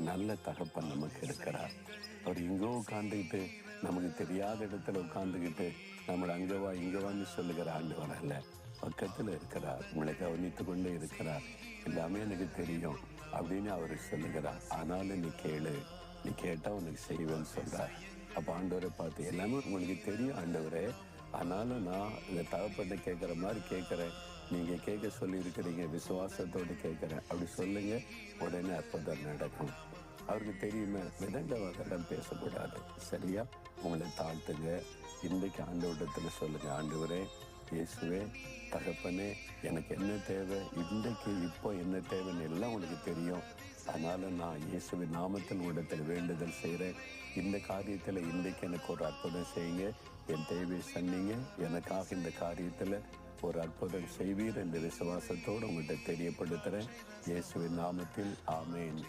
நல்ல தகப்பன் நமக்கு இருக்கிறார். அவர் எங்கோ உட்காந்துக்கிட்டு நமக்கு தெரியாத இடத்துல உட்காந்துக்கிட்டு நம்மளை அங்கவா இங்கவான்னு சொல்லுகிற ஆண்டவர் அல்ல. பக்கத்தில் இருக்கிறார், உங்களை கவனித்து கொண்டே இருக்கிறார். எல்லாமே எனக்கு தெரியும் அப்படின்னு அவர் சொல்லுகிறார். ஆனாலும் நீ கேளு, நீ கேட்டா உனக்கு செய்வேன்னு சொல்றார். அப்போ ஆண்டவரை பார்த்து எல்லாமே உங்களுக்கு தெரியும் ஆண்டவரே, ஆனாலும் நான் இந்த தகப்பட்ட கேட்குற மாதிரி கேட்குறேன், நீங்கள் கேட்க சொல்லி இருக்கிறீங்க, விசுவாசத்தோடு கேட்குறேன் அப்படி சொல்லுங்க, உடனே அற்புதம் நடக்கும். அவருக்கு தெரியுமே, விதண்டவாதெல்லாம் பேசக்கூடாது. சரியா? உங்களை தாழ்த்துங்க. இன்றைக்கு ஆண்டவரிடத்தில் சொல்லுங்க, ஆண்டவரே, இயேசுவே, தகப்பனே, எனக்கு என்ன தேவை, இன்றைக்கு இப்போ என்ன தேவைன்னு எல்லாம் உனக்கு தெரியும். அதனால நான் இயேசுவின் நாமத்தில் இடத்தில் வேண்டுதல் செய்கிறேன். இந்த காரியத்தில் இன்றைக்கு எனக்கு ஒரு அற்புதம் செய்யுங்க. என் தேவையை சொன்னீங்க, எனக்காக இந்த காரியத்தில் ஒரு அற்புதம் செய்வீர் என்ற விசுவாசத்தோடு உங்கள்கிட்ட தெரியப்படுத்துகிறேன். இயேசுவின் நாமத்தில் ஆமேன்.